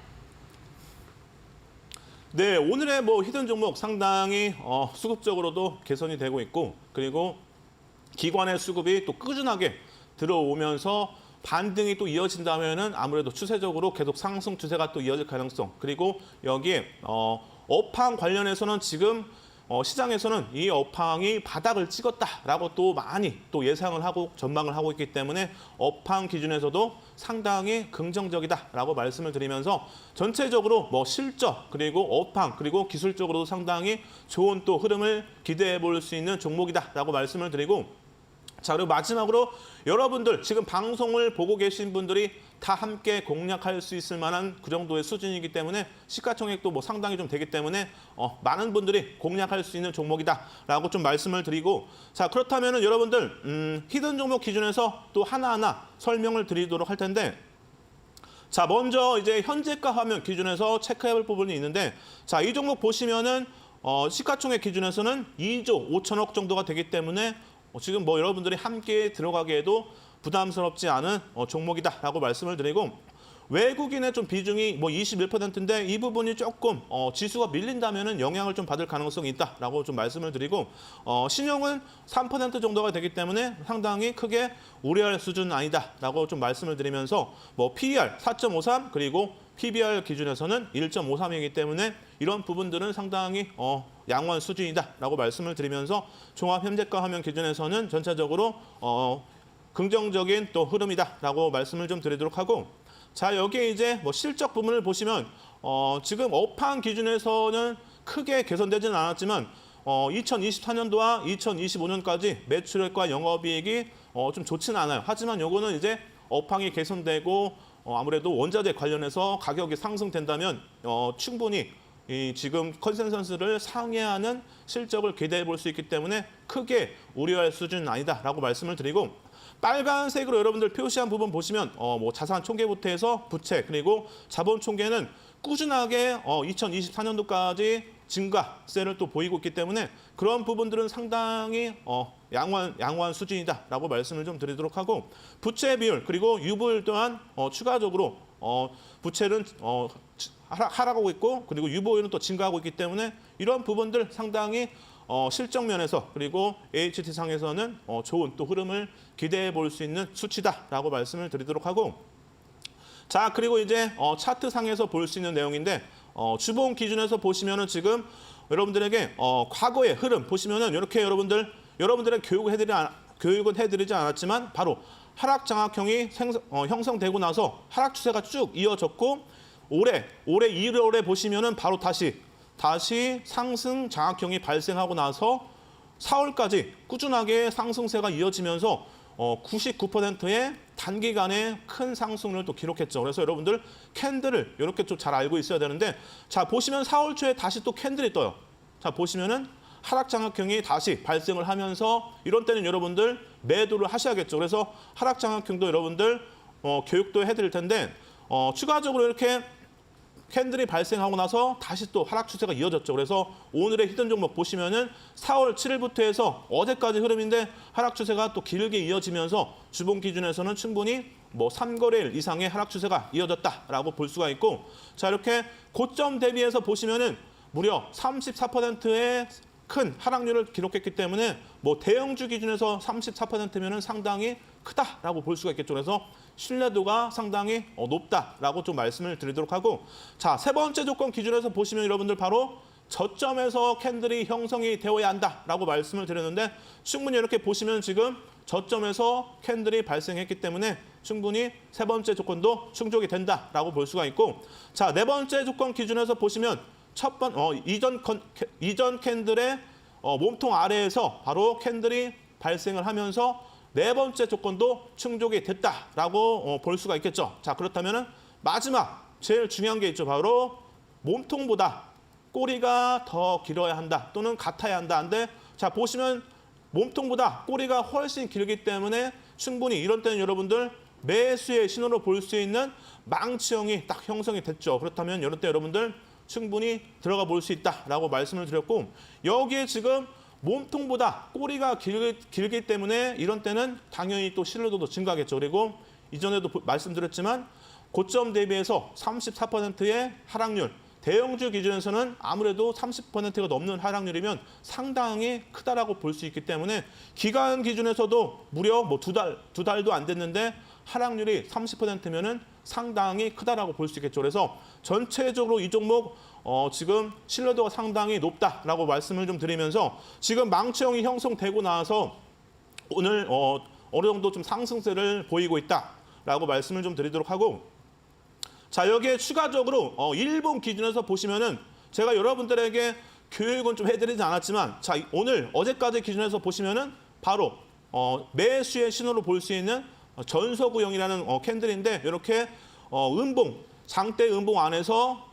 네, 오늘의 히든 종목 상당히 수급적으로도 개선이 되고 있고 그리고 기관의 수급이 또 꾸준하게 들어오면서 반등이 또 이어진다면은 아무래도 추세적으로 계속 상승 추세가 또 이어질 가능성 그리고 여기에 업황 관련해서는 지금 시장에서는 이 업황이 바닥을 찍었다라고 또 많이 또 예상을 하고 전망을 하고 있기 때문에 업황 기준에서도 상당히 긍정적이다라고 말씀을 드리면서 전체적으로 실적 그리고 업황 그리고 기술적으로도 상당히 좋은 또 흐름을 기대해 볼 수 있는 종목이다라고 말씀을 드리고 자, 그리고 마지막으로 여러분들 지금 방송을 보고 계신 분들이 다 함께 공략할 수 있을 만한 그 정도의 수준이기 때문에 시가총액도 상당히 좀 되기 때문에 많은 분들이 공략할 수 있는 종목이다라고 좀 말씀을 드리고 자, 그렇다면은 여러분들 히든 종목 기준에서 또 하나하나 설명을 드리도록 할 텐데 자, 먼저 이제 현재가 화면 기준에서 체크해 볼 부분이 있는데 자, 이 종목 보시면은 시가총액 기준에서는 2조 5천억 정도가 되기 때문에 지금 여러분들이 함께 들어가기에도 부담스럽지 않은 종목이다라고 말씀을 드리고 외국인의 좀 비중이 21%인데 이 부분이 조금 지수가 밀린다면은 영향을 좀 받을 가능성이 있다라고 좀 말씀을 드리고 신용은 3% 정도가 되기 때문에 상당히 크게 우려할 수준은 아니다라고 좀 말씀을 드리면서 PER 4.53 그리고 PBR 기준에서는 1.53이기 때문에 이런 부분들은 상당히 양호한 수준이다라고 말씀을 드리면서 종합 현재가 화면 기준에서는 전체적으로 긍정적인 또 흐름이다라고 말씀을 좀 드리도록 하고 자, 여기에 이제 실적 부분을 보시면 지금 업황 기준에서는 크게 개선되지는 않았지만 2024년도와 2025년까지 매출액과 영업이익이 좀 좋지는 않아요. 하지만 요거는 이제 업황이 개선되고 아무래도 원자재 관련해서 가격이 상승된다면 충분히 지금 컨센서스를 상회하는 실적을 기대해 볼 수 있기 때문에 크게 우려할 수준은 아니다라고 말씀을 드리고 빨간색으로 여러분들 표시한 부분 보시면 자산 총계부터 해서 부채 그리고 자본 총계는 꾸준하게 2024년도까지 증가세를 또 보이고 있기 때문에 그런 부분들은 상당히 양호한 수준이다라고 말씀을 좀 드리도록 하고 부채 비율 그리고 유보율 또한 추가적으로 부채는 하락하고 있고 그리고 유보율은 또 증가하고 있기 때문에 이런 부분들 상당히 실적 면에서 그리고 HT상에서는 좋은 또 흐름을 기대해 볼 수 있는 수치다라고 말씀을 드리도록 하고 자, 그리고 이제 차트상에서 볼 수 있는 내용인데 주봉 기준에서 보시면은 지금 여러분들에게 과거의 흐름 보시면은 이렇게 여러분들의 교육은 해드리지 않았지만 바로 하락 장악형이 형성되고 나서 하락 추세가 쭉 이어졌고 올해 1월에 보시면은 바로 다시 상승 장악형이 발생하고 나서 4월까지 꾸준하게 상승세가 이어지면서 99%의 단기간에 큰 상승률을 또 기록했죠. 그래서 여러분들 캔들을 이렇게 좀 잘 알고 있어야 되는데 자, 보시면 4월 초에 다시 또 캔들이 떠요. 자, 보시면은 하락 장악형이 다시 발생을 하면서 이런 때는 여러분들 매도를 하셔야겠죠. 그래서 하락 장악형도 여러분들 교육도 해드릴 텐데 추가적으로 이렇게 캔들이 발생하고 나서 다시 또 하락 추세가 이어졌죠. 그래서 오늘의 히든 종목 보시면은 4월 7일부터 해서 어제까지 흐름인데 하락 추세가 또 길게 이어지면서 주봉 기준에서는 충분히 3거래일 이상의 하락 추세가 이어졌다라고 볼 수가 있고 자, 이렇게 고점 대비해서 보시면은 무려 34%의 큰 하락률을 기록했기 때문에 대형주 기준에서 34%면은 상당히 크다라고 볼 수가 있겠죠. 그래서 신뢰도가 상당히 높다라고 좀 말씀을 드리도록 하고 자, 세 번째 조건 기준에서 보시면 여러분들 바로 저점에서 캔들이 형성이 되어야 한다라고 말씀을 드렸는데 충분히 이렇게 보시면 지금 저점에서 캔들이 발생했기 때문에 충분히 세 번째 조건도 충족이 된다라고 볼 수가 있고 자, 네 번째 조건 기준에서 보시면 이전 캔들의 몸통 아래에서 바로 캔들이 발생을 하면서 네 번째 조건도 충족이 됐다라고 볼 수가 있겠죠. 자, 그렇다면은 마지막 제일 중요한 게 있죠. 바로 몸통보다 꼬리가 더 길어야 한다 또는 같아야 한다. 근데 자, 보시면 몸통보다 꼬리가 훨씬 길기 때문에 충분히 이런 때는 여러분들 매수의 신호로 볼 수 있는 망치형이 딱 형성이 됐죠. 그렇다면 이런 때 여러분들 충분히 들어가 볼 수 있다라고 말씀을 드렸고, 여기에 지금 몸통보다 꼬리가 길기 때문에 이런 때는 당연히 또 신뢰도도 증가하겠죠. 그리고 이전에도 말씀드렸지만 고점 대비해서 34%의 하락률, 대형주 기준에서는 아무래도 30%가 넘는 하락률이면 상당히 크다라고 볼 수 있기 때문에 기간 기준에서도 무려 뭐 두 달도 안 됐는데 하락률이 30%면은 상당히 크다라고 볼 수 있겠죠. 그래서 전체적으로 이 종목 지금 신뢰도가 상당히 높다라고 말씀을 좀 드리면서 지금 망치형이 형성되고 나서 오늘 어느 정도 좀 상승세를 보이고 있다라고 말씀을 좀 드리도록 하고, 자, 여기에 추가적으로 일본 기준에서 보시면은 제가 여러분들에게 교육은 좀 해드리지 않았지만, 자, 오늘 어제까지 기준에서 보시면은 바로 매수의 신호로 볼 수 있는 전서구형이라는 캔들인데, 이렇게 음봉, 장대 음봉 안에서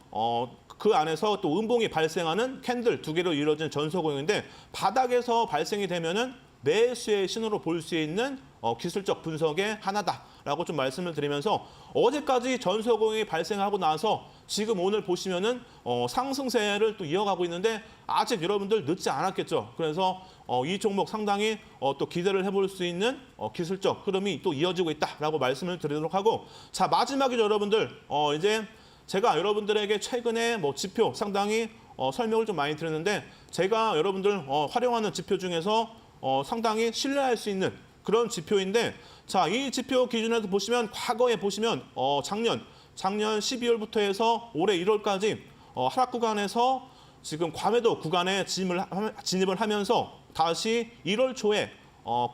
그 안에서 또 음봉이 발생하는 캔들 두 개로 이루어진 전서구형인데, 바닥에서 발생이 되면은 매수의 신호로 볼 수 있는 기술적 분석의 하나다라고 좀 말씀을 드리면서, 어제까지 전서구형이 발생하고 나서 지금 오늘 보시면은 상승세를 또 이어가고 있는데 아직 여러분들 늦지 않았겠죠. 그래서 이 종목 상당히 또 기대를 해볼 수 있는 기술적 흐름이 또 이어지고 있다라고 말씀을 드리도록 하고, 자, 마지막에 여러분들 이제 제가 여러분들에게 최근에 뭐 지표 상당히 설명을 좀 많이 드렸는데, 제가 여러분들 활용하는 지표 중에서 상당히 신뢰할 수 있는 그런 지표인데, 자, 이 지표 기준에서 보시면 과거에 보시면 작년 12월부터 해서 올해 1월까지 하락 구간에서 지금 과매도 구간에 진입을 하면서 다시 1월 초에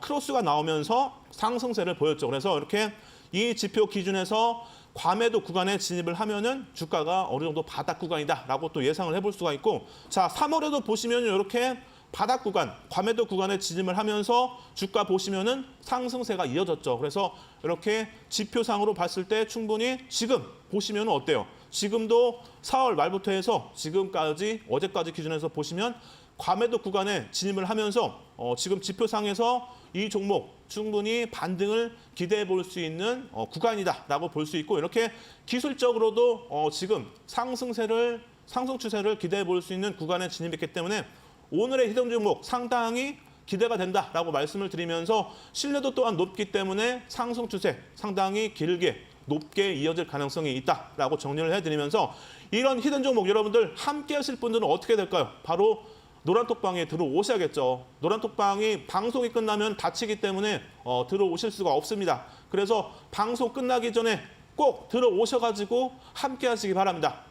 크로스가 나오면서 상승세를 보였죠. 그래서 이렇게 이 지표 기준에서 과매도 구간에 진입을 하면은 주가가 어느 정도 바닥 구간이다라고 또 예상을 해볼 수가 있고, 자, 3월에도 보시면 이렇게 바닥 구간, 과매도 구간에 진입을 하면서 주가 보시면은 상승세가 이어졌죠. 그래서 이렇게 지표상으로 봤을 때 충분히 지금 보시면 어때요? 지금도 4월 말부터 해서 지금까지 어제까지 기준에서 보시면 과매도 구간에 진입을 하면서 지금 지표상에서 이 종목 충분히 반등을 기대해 볼 수 있는 구간이다라고 볼 수 있고, 이렇게 기술적으로도 지금 상승 추세를 기대해 볼 수 있는 구간에 진입했기 때문에 오늘의 희동 종목 상당히 기대가 된다라고 말씀을 드리면서, 신뢰도 또한 높기 때문에 상승 추세 상당히 길게 높게 이어질 가능성이 있다라고 정리를 해드리면서, 이런 히든 종목 여러분들 함께 하실 분들은 어떻게 될까요? 바로 노란톡방에 들어오셔야겠죠. 노란톡방이 방송이 끝나면 닫히기 때문에 들어오실 수가 없습니다. 그래서 방송 끝나기 전에 꼭 들어오셔가지고 함께 하시기 바랍니다.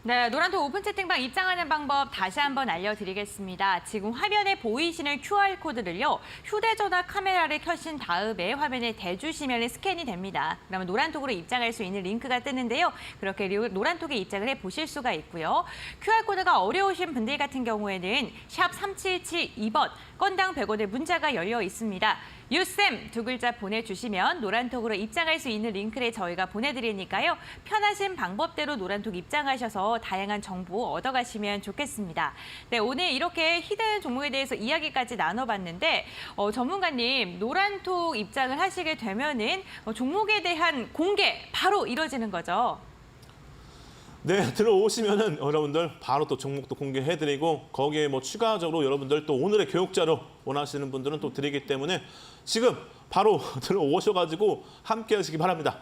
네, 노란톡 오픈 채팅방 입장하는 방법 다시 한번 알려드리겠습니다. 지금 화면에 보이시는 QR코드를요, 휴대전화 카메라를 켜신 다음에 화면에 대주시면 스캔이 됩니다. 그러면 노란톡으로 입장할 수 있는 링크가 뜨는데요. 그렇게 노란톡에 입장을 해보실 수가 있고요. QR코드가 어려우신 분들 같은 경우에는 샵 3772번, 건당 100원의 문자가 열려 있습니다. 유쌤 두 글자 보내주시면 노란톡으로 입장할 수 있는 링크를 저희가 보내드리니까요. 편하신 방법대로 노란톡 입장하셔서 다양한 정보 얻어가시면 좋겠습니다. 네, 오늘 이렇게 히든 종목에 대해서 이야기까지 나눠봤는데 전문가님, 노란톡 입장을 하시게 되면은 종목에 대한 공개 바로 이루어지는 거죠? 네, 들어오시면은 여러분들 바로 또 종목도 공개해드리고, 거기에 뭐 추가적으로 여러분들 또 오늘의 교육자료 원하시는 분들은 또 드리기 때문에 지금 바로 들어오셔가지고 함께 하시기 바랍니다.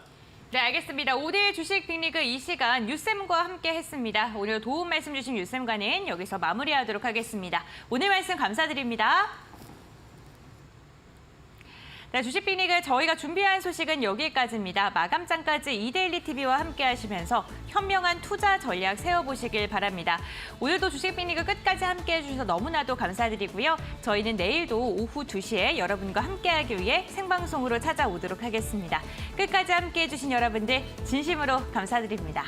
네, 알겠습니다. 오늘 주식 빅리그 이 시간 유쌤과 함께 했습니다. 오늘 도움 말씀 주신 유쌤과는 여기서 마무리하도록 하겠습니다. 오늘 말씀 감사드립니다. 네, 주식 빅리그 저희가 준비한 소식은 여기까지입니다. 마감장까지 이데일리 TV와 함께 하시면서 현명한 투자 전략 세워보시길 바랍니다. 오늘도 주식 빅리그 끝까지 함께 해주셔서 너무나도 감사드리고요. 저희는 내일도 오후 2시에 여러분과 함께하기 위해 생방송으로 찾아오도록 하겠습니다. 끝까지 함께 해주신 여러분들 진심으로 감사드립니다.